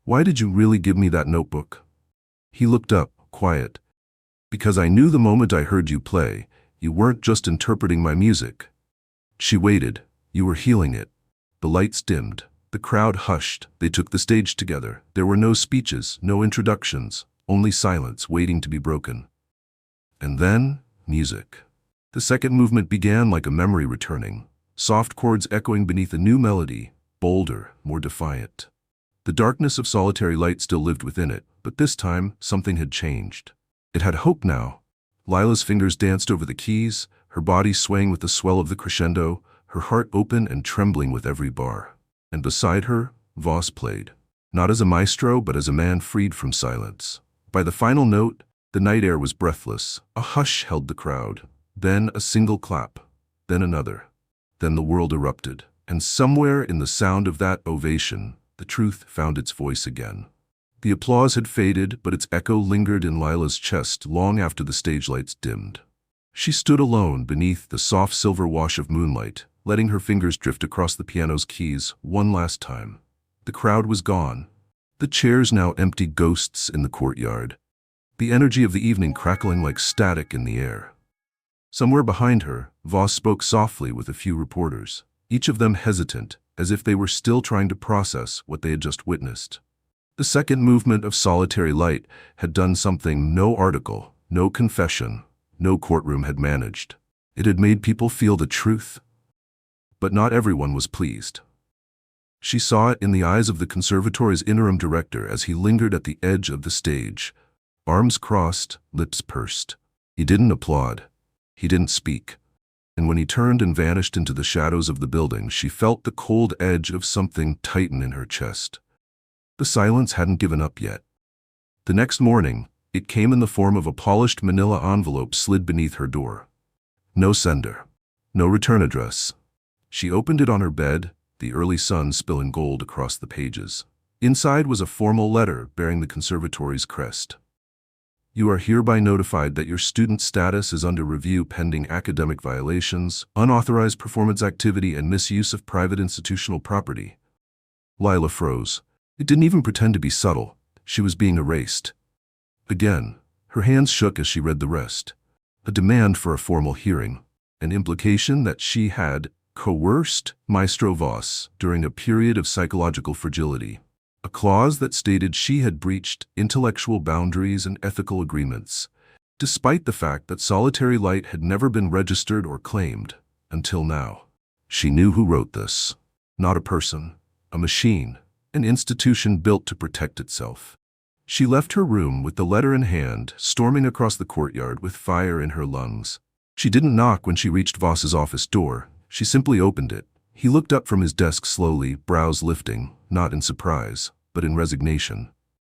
Why did you really give me that notebook? He looked up, quiet. Because I knew the moment I heard you play, you weren't just interpreting my music. She waited. You were healing it. The lights dimmed. The crowd hushed. They took the stage together. There were no speeches, no introductions, only silence waiting to be broken. And then, music. The second movement began like a memory returning, soft chords echoing beneath a new melody, bolder, more defiant. The darkness of Solitary Light still lived within it, but this time something had changed. It had hope now. Lila's fingers danced over the keys, her body swaying with the swell of the crescendo, her heart open and trembling with every bar. And beside her, Voss played, not as a maestro but as a man freed from silence. By the final note, the night air was breathless. A hush held the crowd. Then a single clap. Then another. Then the world erupted. And somewhere in the sound of that ovation, the truth found its voice again. The applause had faded, but its echo lingered in Lila's chest long after the stage lights dimmed. She stood alone beneath the soft silver wash of moonlight, letting her fingers drift across the piano's keys one last time. The crowd was gone. The chairs now empty ghosts in the courtyard. The energy of the evening crackling like static in the air. Somewhere behind her, Voss spoke softly with a few reporters, each of them hesitant, as if they were still trying to process what they had just witnessed. The second movement of Solitary Light had done something no article, no confession, no courtroom had managed. It had made people feel the truth. But not everyone was pleased. She saw it in the eyes of the conservatory's interim director as he lingered at the edge of the stage, arms crossed, lips pursed. He didn't applaud. He didn't speak. And when he turned and vanished into the shadows of the building, she felt the cold edge of something tighten in her chest. The silence hadn't given up yet. The next morning, it came in the form of a polished manila envelope slid beneath her door. No sender. No return address. She opened it on her bed, the early sun spilling gold across the pages. Inside was a formal letter bearing the conservatory's crest. You are hereby notified that your student status is under review pending academic violations, unauthorized performance activity, and misuse of private institutional property. Lila froze. It didn't even pretend to be subtle. She was being erased. Again, her hands shook as she read the rest. A demand for a formal hearing. An implication that she had coerced Maestro Voss during a period of psychological fragility. A clause that stated she had breached intellectual boundaries and ethical agreements, despite the fact that Solitary Light had never been registered or claimed, until now. She knew who wrote this. Not a person, a machine, an institution built to protect itself. She left her room with the letter in hand, storming across the courtyard with fire in her lungs. She didn't knock when she reached Voss's office door. She simply opened it. He looked up from his desk slowly, brows lifting, not in surprise, but in resignation.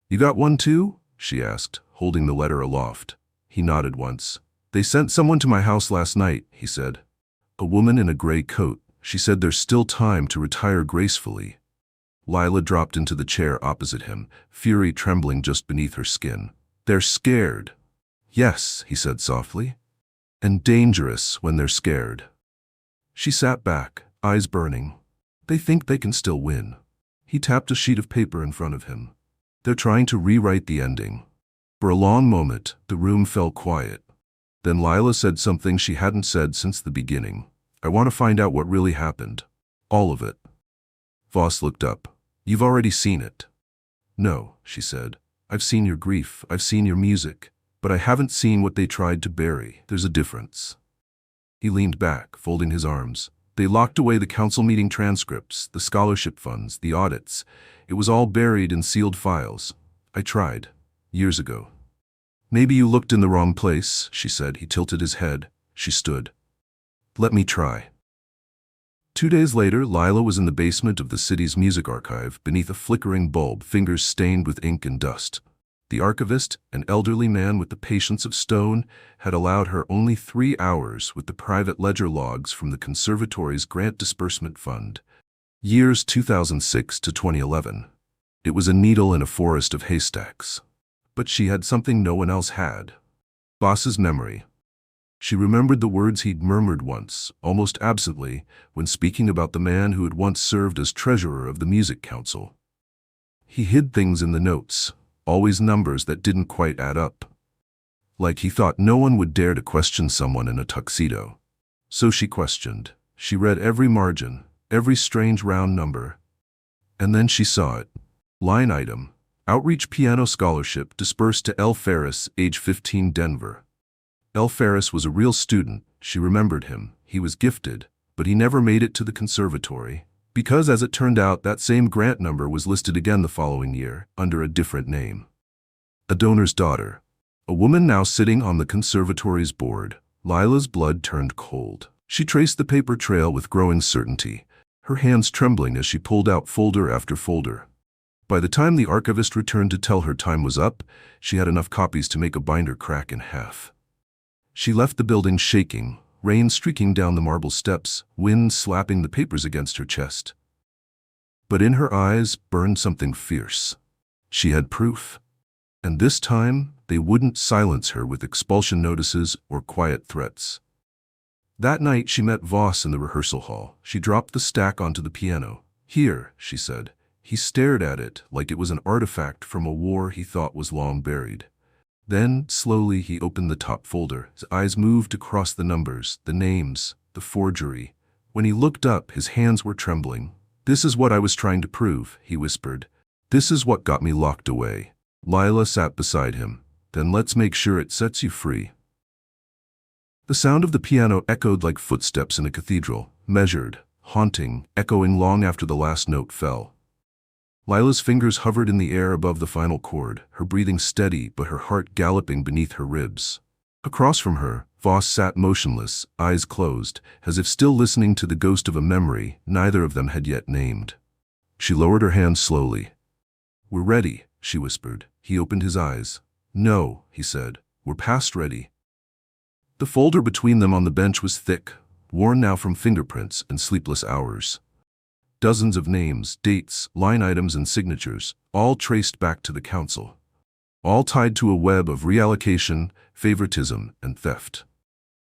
You got one too? she asked, holding the letter aloft. He nodded once. They sent someone to my house last night, he said. A woman in a gray coat. She said there's still time to retire gracefully. Lila dropped into the chair opposite him, fury trembling just beneath her skin. They're scared. Yes, he said softly. And dangerous when they're scared. She sat back, eyes burning. They think they can still win. He tapped a sheet of paper in front of him. They're trying to rewrite the ending. For a long moment, the room fell quiet. Then Lila said something she hadn't said since the beginning. I want to find out what really happened. All of it. Voss looked up. You've already seen it. No, she said. I've seen your grief, I've seen your music, but I haven't seen what they tried to bury. There's a difference. He leaned back, folding his arms. They locked away the council meeting transcripts, the scholarship funds, the audits. It was all buried in sealed files. I tried. Years ago. Maybe you looked in the wrong place, she said. He tilted his head. She stood. Let me try. 2 days later, Lila was in the basement of the city's music archive, beneath a flickering bulb, fingers stained with ink and dust. The archivist, an elderly man with the patience of stone, had allowed her only 3 hours with the private ledger logs from the conservatory's grant disbursement fund. Years 2006 to 2011. It was a needle in a forest of haystacks. But she had something no one else had. Voss's memory. She remembered the words he'd murmured once, almost absently, when speaking about the man who had once served as treasurer of the music council. He hid things in the notes, always numbers that didn't quite add up. Like he thought no one would dare to question someone in a tuxedo. So she questioned. She read every margin, every strange round number. And then she saw it. Line item. Outreach piano scholarship dispersed to L. Ferris, age 15, Denver. L. Ferris was a real student. She remembered him. He was gifted, but he never made it to the conservatory, because as it turned out, that same grant number was listed again the following year, under a different name. A donor's daughter. A woman now sitting on the conservatory's board. Lila's blood turned cold. She traced the paper trail with growing certainty, her hands trembling as she pulled out folder after folder. By the time the archivist returned to tell her time was up, she had enough copies to make a binder crack in half. She left the building shaking, rain streaking down the marble steps, wind slapping the papers against her chest. But in her eyes burned something fierce. She had proof. And this time, they wouldn't silence her with expulsion notices or quiet threats. That night she met Voss in the rehearsal hall. She dropped the stack onto the piano. Here, she said. He stared at it like it was an artifact from a war he thought was long buried. Then, slowly, he opened the top folder. His eyes moved across the numbers, the names, the forgery. When he looked up, his hands were trembling. This is what I was trying to prove, he whispered. This is what got me locked away. Lila sat beside him. Then let's make sure it sets you free. The sound of the piano echoed like footsteps in a cathedral, measured, haunting, echoing long after the last note fell. Lila's fingers hovered in the air above the final chord, her breathing steady but her heart galloping beneath her ribs. Across from her, Voss sat motionless, eyes closed, as if still listening to the ghost of a memory neither of them had yet named. She lowered her hands slowly. We're ready, she whispered. He opened his eyes. No, he said. We're past ready. The folder between them on the bench was thick, worn now from fingerprints and sleepless hours. Dozens of names, dates, line items, and signatures, all traced back to the council. All tied to a web of reallocation, favoritism, and theft.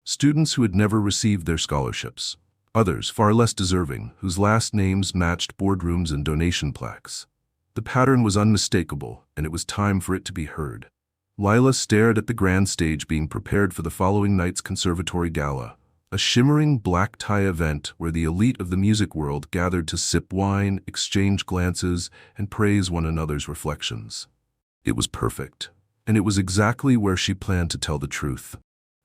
Students who had never received their scholarships. Others, far less deserving, whose last names matched boardrooms and donation plaques. The pattern was unmistakable, and it was time for it to be heard. Lila stared at the grand stage being prepared for the following night's conservatory gala. A shimmering black tie event where the elite of the music world gathered to sip wine, exchange glances, and praise one another's reflections. It was perfect, and it was exactly where she planned to tell the truth.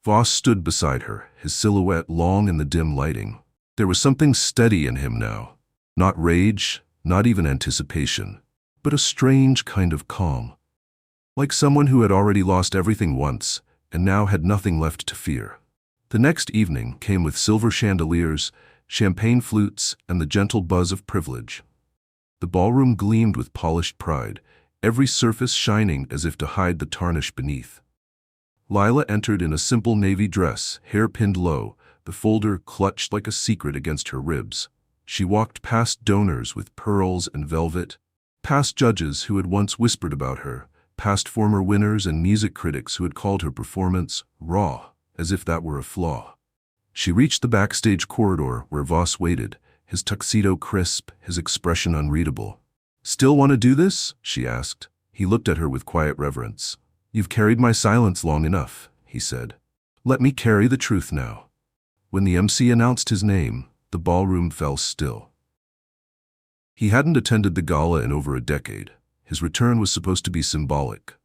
Voss stood beside her, his silhouette long in the dim lighting. There was something steady in him now. Not rage, not even anticipation, but a strange kind of calm. Like someone who had already lost everything once, and now had nothing left to fear. The next evening came with silver chandeliers, champagne flutes, and the gentle buzz of privilege. The ballroom gleamed with polished pride. every surface shining as if to hide the tarnish beneath. Lila entered in a simple navy dress, hair pinned low, the folder clutched like a secret against her ribs. She walked past donors with pearls and velvet, past judges who had once whispered about her, past former winners and music critics who had called her performance raw, as if that were a flaw. She reached the backstage corridor where Voss waited, his tuxedo crisp, his expression unreadable. "Still want to do this?" she asked. He looked at her with quiet reverence. "You've carried my silence long enough," he said. "Let me carry the truth now." When the MC announced his name, the ballroom fell still. He hadn't attended the gala in over a decade. His return was supposed to be symbolic.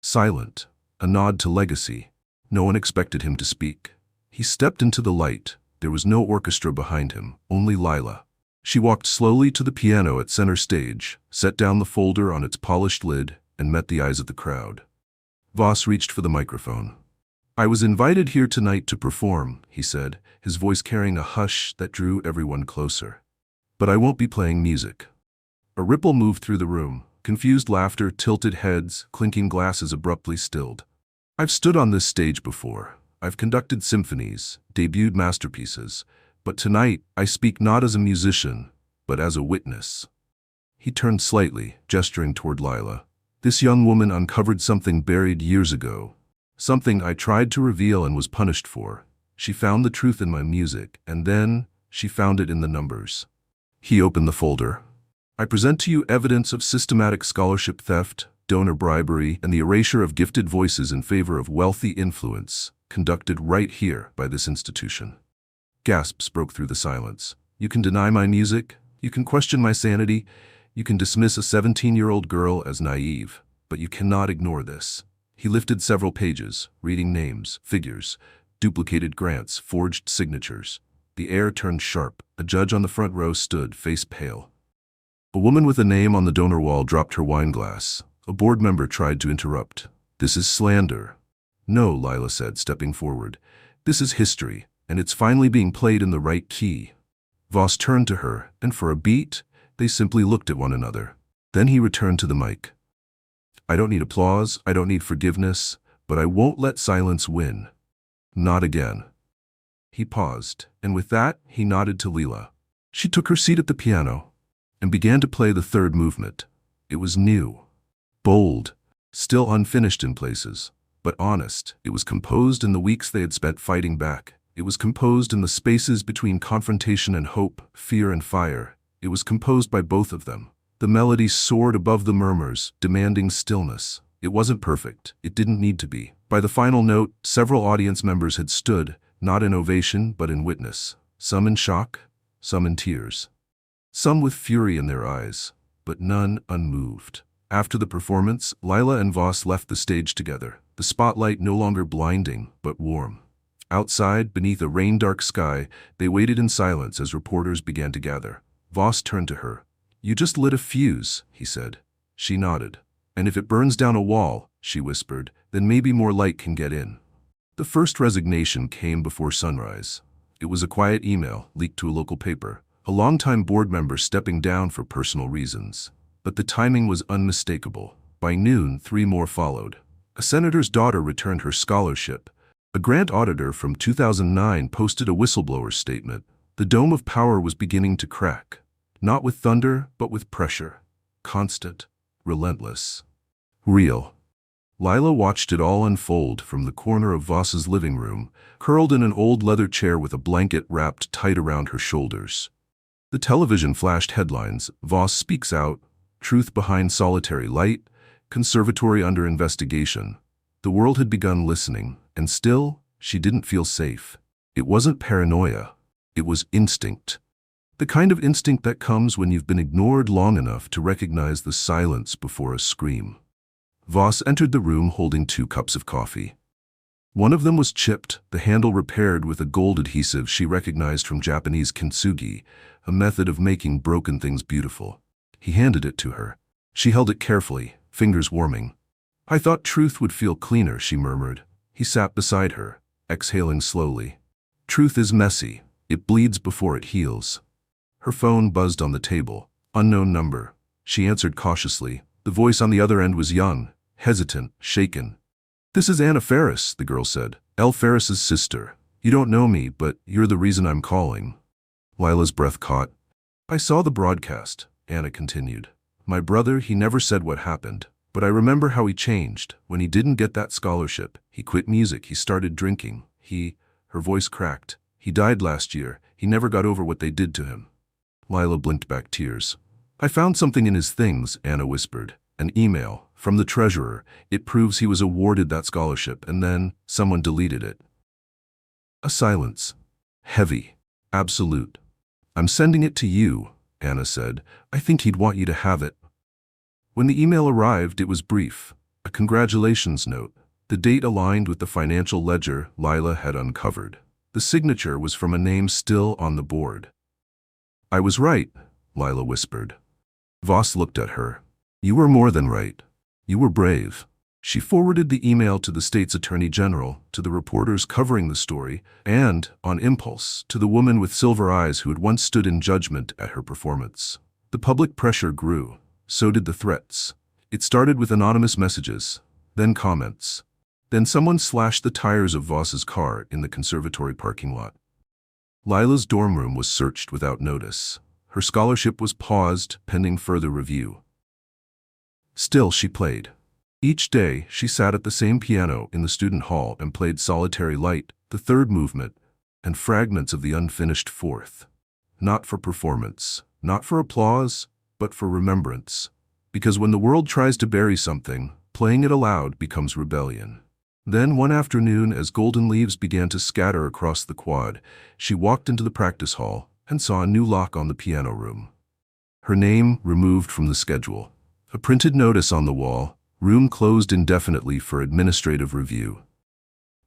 Silent, a nod to legacy. No one expected him to speak. He stepped into the light. There was no orchestra behind him, only Lila. She walked slowly to the piano at center stage, set down the folder on its polished lid, and met the eyes of the crowd. Voss reached for the microphone. "I was invited here tonight to perform," he said, his voice carrying a hush that drew everyone closer. "But I won't be playing music." A ripple moved through the room. Confused laughter, tilted heads, clinking glasses abruptly stilled. "I've stood on this stage before. I've conducted symphonies, debuted masterpieces. But tonight, I speak not as a musician, but as a witness." He turned slightly, gesturing toward Lila. "This young woman uncovered something buried years ago. Something I tried to reveal and was punished for. She found the truth in my music, and then she found it in the numbers." He opened the folder. "I present to you evidence of systematic scholarship theft, donor bribery, and the erasure of gifted voices in favor of wealthy influence, conducted right here by this institution." Gasps broke through the silence. "You can deny my music, you can question my sanity, you can dismiss a 17-year-old girl as naive, but you cannot ignore this." He lifted several pages, reading names, figures, duplicated grants, forged signatures. The air turned sharp. A judge on the front row stood, face pale. A woman with a name on the donor wall dropped her wine glass. A board member tried to interrupt. "This is slander." "No," Lila said, stepping forward. "This is history, and it's finally being played in the right key." Voss turned to her, and for a beat, they simply looked at one another. Then he returned to the mic. "I don't need applause, I don't need forgiveness, but I won't let silence win. Not again." He paused, and with that, he nodded to Lila. She took her seat at the piano and began to play the third movement. It was new, bold, still unfinished in places, but honest. It was composed in the weeks they had spent fighting back. It was composed in the spaces between confrontation and hope, fear and fire. It was composed by both of them. The melody soared above the murmurs, demanding stillness. It wasn't perfect. It didn't need to be. By the final note, several audience members had stood, not in ovation, but in witness. Some in shock, some in tears. Some with fury in their eyes, but none unmoved. After the performance, Lila and Voss left the stage together, the spotlight no longer blinding, but warm. Outside, beneath a rain-dark sky, they waited in silence as reporters began to gather. Voss turned to her. "You just lit a fuse," he said. She nodded. "And if it burns down a wall," she whispered, "then maybe more light can get in." The first resignation came before sunrise. It was a quiet email leaked to a local paper, a longtime board member stepping down for personal reasons. But the timing was unmistakable. By noon, 3 more followed. A senator's daughter returned her scholarship. A grant auditor from 2009 posted a whistleblower statement. The dome of power was beginning to crack. Not with thunder, but with pressure. Constant, relentless, real. Lila watched it all unfold from the corner of Voss's living room, curled in an old leather chair with a blanket wrapped tight around her shoulders. The television flashed headlines: "Voss speaks out," "Truth behind solitary light," "Conservatory under investigation." The world had begun listening, and still, she didn't feel safe. It wasn't paranoia. It was instinct. The kind of instinct that comes when you've been ignored long enough to recognize the silence before a scream. Voss entered the room holding 2 cups of coffee. One of them was chipped, the handle repaired with a gold adhesive she recognized from Japanese kintsugi, a method of making broken things beautiful. He handed it to her. She held it carefully, fingers warming. "I thought truth would feel cleaner," she murmured. He sat beside her, exhaling slowly. "Truth is messy. It bleeds before it heals." Her phone buzzed on the table. Unknown number. She answered cautiously. The voice on the other end was young, hesitant, shaken. "This is Anna Ferris," the girl said. "Elle Ferris's sister. You don't know me, but you're the reason I'm calling." Lila's breath caught. "I saw the broadcast," Anna continued. "My brother, he never said what happened. But I remember how he changed. When he didn't get that scholarship, he quit music, he started drinking. Her voice cracked. "He died last year. He never got over what they did to him." Lila blinked back tears. "I found something in his things," Anna whispered. "An email from the treasurer. It proves he was awarded that scholarship, and then someone deleted it." A silence. Heavy. Absolute. "I'm sending it to you," Anna said. "I think he'd want you to have it." When the email arrived, it was brief. A congratulations note. The date aligned with the financial ledger Lila had uncovered. The signature was from a name still on the board. "I was right," Lila whispered. Voss looked at her. "You were more than right. You were brave." She forwarded the email to the state's attorney general, to the reporters covering the story, and, on impulse, to the woman with silver eyes who had once stood in judgment at her performance. The public pressure grew. So did the threats. It started with anonymous messages, then comments. Then someone slashed the tires of Voss's car in the conservatory parking lot. Lila's dorm room was searched without notice. Her scholarship was paused, pending further review. Still, she played. Each day, she sat at the same piano in the student hall and played Solitary Light, the third movement, and fragments of the unfinished fourth. Not for performance, not for applause, but for remembrance. Because when the world tries to bury something, playing it aloud becomes rebellion. Then one afternoon, as golden leaves began to scatter across the quad, she walked into the practice hall and saw a new lock on the piano room. Her name removed from the schedule. A printed notice on the wall, room closed indefinitely for administrative review.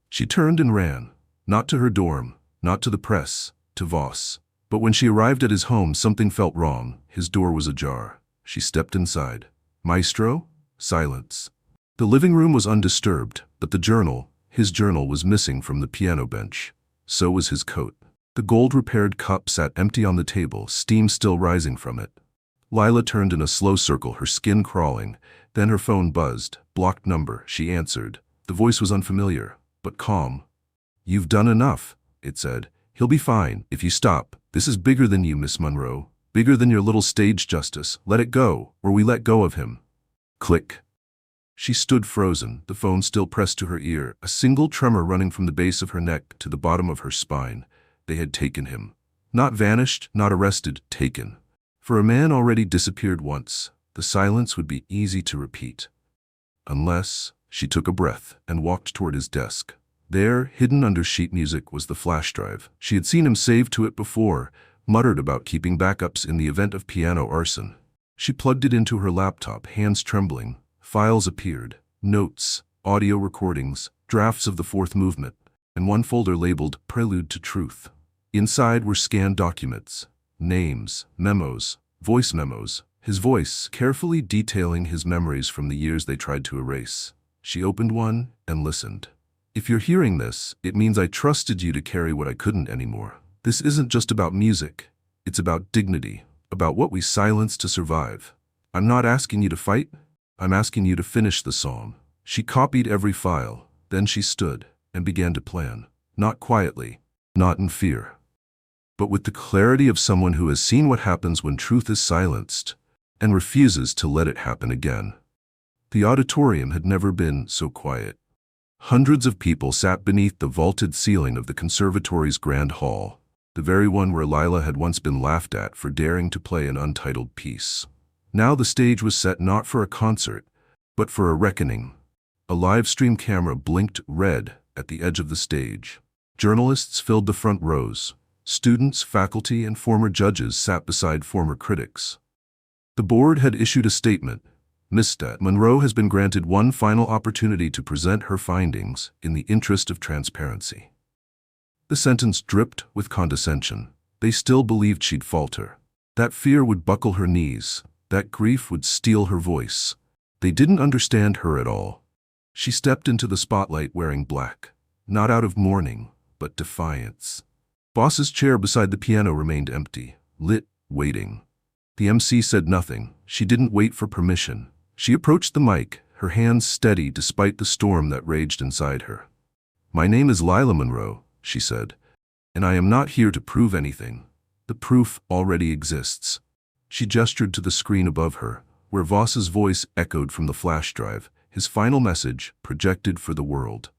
She turned and ran, not to her dorm, not to the press, to Voss. But when she arrived at his home, something felt wrong. His door was ajar. She stepped inside. "Maestro?" Silence. The living room was undisturbed, but the journal, his journal, was missing from the piano bench. So was his coat. The gold-repaired cup sat empty on the table, steam still rising from it. Lila turned in a slow circle, her skin crawling. Then her phone buzzed. Blocked number. She answered. The voice was unfamiliar, but calm. "You've done enough," it said. "He'll be fine if you stop. This is bigger than you, Miss Monroe. Bigger than your little stage justice. Let it go, or we let go of him." Click. She stood frozen, the phone still pressed to her ear, a single tremor running from the base of her neck to the bottom of her spine. They had taken him. Not vanished, not arrested, taken. For a man already disappeared once, the silence would be easy to repeat. Unless, she took a breath and walked toward his desk. There, hidden under sheet music, was the flash drive. She had seen him save to it before, muttered about keeping backups in the event of piano arson. She plugged it into her laptop, hands trembling. Files appeared. Notes, audio recordings, drafts of the fourth movement, and one folder labeled Prelude to Truth. Inside were scanned documents, names, memos, voice memos, his voice carefully detailing his memories from the years they tried to erase. She opened one and listened. "If you're hearing this, it means I trusted you to carry what I couldn't anymore. This isn't just about music. It's about dignity, about what we silence to survive. I'm not asking you to fight. I'm asking you to finish the song." She copied every file. Then she stood and began to plan. Not quietly, not in fear, but with the clarity of someone who has seen what happens when truth is silenced and refuses to let it happen again. The auditorium had never been so quiet. Hundreds of people sat beneath the vaulted ceiling of the conservatory's grand hall, the very one where Lila had once been laughed at for daring to play an untitled piece. Now the stage was set not for a concert, but for a reckoning. A live stream camera blinked red at the edge of the stage. Journalists filled the front rows. Students, faculty, and former judges sat beside former critics. The board had issued a statement. Miss Monroe has been granted one final opportunity to present her findings in the interest of transparency. The sentence dripped with condescension. They still believed she'd falter. That fear would buckle her knees. That grief would steel her voice. They didn't understand her at all. She stepped into the spotlight wearing black, not out of mourning, but defiance. Voss's chair beside the piano remained empty, lit, waiting. The MC said nothing. She didn't wait for permission. She approached the mic, her hands steady despite the storm that raged inside her. "My name is Lila Monroe," she said, "and I am not here to prove anything. The proof already exists." She gestured to the screen above her, where Voss's voice echoed from the flash drive, his final message projected for the world.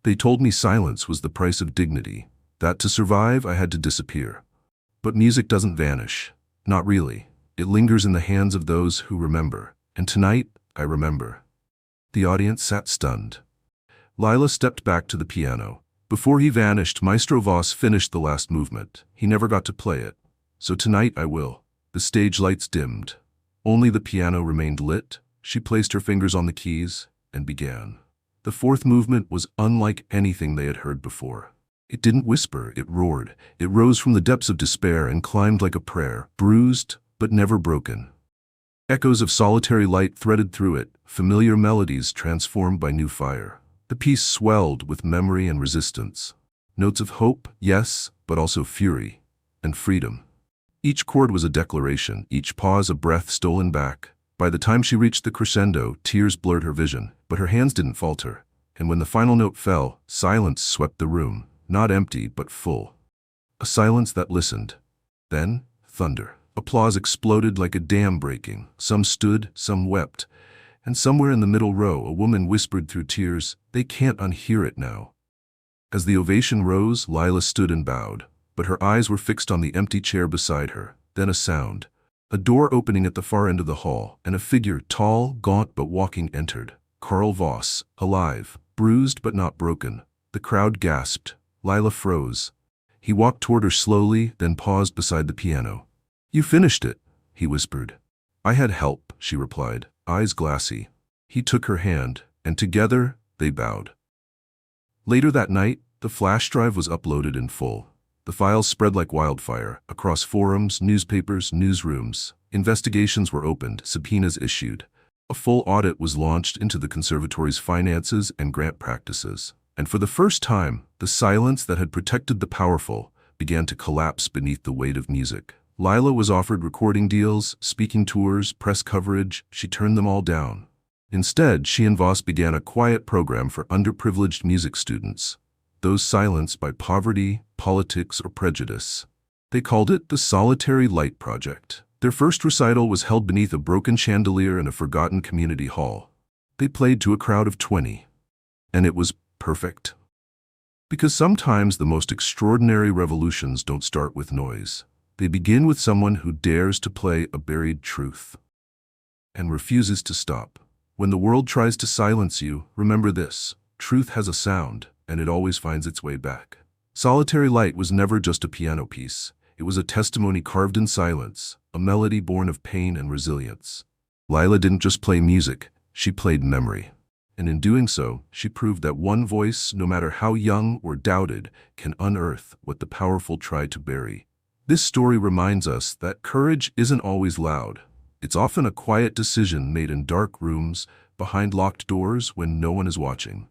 "They told me silence was the price of dignity, that to survive I had to disappear. But music doesn't vanish. Not really. It lingers in the hands of those who remember. And tonight, I remember." The audience sat stunned. Lila stepped back to the piano. Before he vanished, Maestro Voss finished the last movement. He never got to play it. "So tonight I will." The stage lights dimmed. Only the piano remained lit. She placed her fingers on the keys and began. The fourth movement was unlike anything they had heard before. It didn't whisper, it roared. It rose from the depths of despair and climbed like a prayer, bruised but never broken. Echoes of solitary light threaded through it, familiar melodies transformed by new fire. The piece swelled with memory and resistance. Notes of hope, yes, but also fury and freedom. Each chord was a declaration, each pause a breath stolen back. By the time she reached the crescendo, tears blurred her vision, but her hands didn't falter. And when the final note fell, silence swept the room, not empty but full. A silence that listened. Then, thunder. Applause exploded like a dam breaking. Some stood, some wept. And somewhere in the middle row, a woman whispered through tears, "They can't unhear it now." As the ovation rose, Lila stood and bowed, but her eyes were fixed on the empty chair beside her. Then a sound. A door opening at the far end of the hall, and a figure, tall, gaunt but walking, entered. Karl Voss, alive, bruised but not broken. The crowd gasped. Lila froze. He walked toward her slowly, then paused beside the piano. "You finished it," he whispered. "I had help," she replied, eyes glassy. He took her hand, and together they bowed. Later that night, the flash drive was uploaded in full. The files spread like wildfire, across forums, newspapers, newsrooms. Investigations were opened, subpoenas issued. A full audit was launched into the conservatory's finances and grant practices. And for the first time, the silence that had protected the powerful began to collapse beneath the weight of music. Lila was offered recording deals, speaking tours, press coverage. She turned them all down. Instead, she and Voss began a quiet program for underprivileged music students, those silenced by poverty, politics, or prejudice. They called it the Solitary Light Project. Their first recital was held beneath a broken chandelier in a forgotten community hall. They played to a crowd of 20. And it was perfect. Because sometimes the most extraordinary revolutions don't start with noise. They begin with someone who dares to play a buried truth and refuses to stop. When the world tries to silence you, remember this: truth has a sound, and it always finds its way back. Solitary Light was never just a piano piece. It was a testimony carved in silence, a melody born of pain and resilience. Lila didn't just play music, she played memory. And in doing so, she proved that one voice, no matter how young or doubted, can unearth what the powerful try to bury. This story reminds us that courage isn't always loud. It's often a quiet decision made in dark rooms, behind locked doors when no one is watching.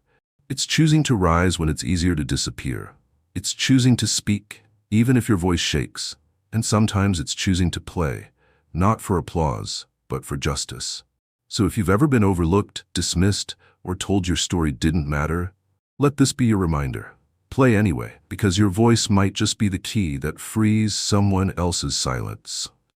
It's choosing to rise when it's easier to disappear. It's choosing to speak, even if your voice shakes. And sometimes it's choosing to play, not for applause, but for justice. So if you've ever been overlooked, dismissed, or told your story didn't matter, let this be your reminder. Play anyway, because your voice might just be the key that frees someone else's silence.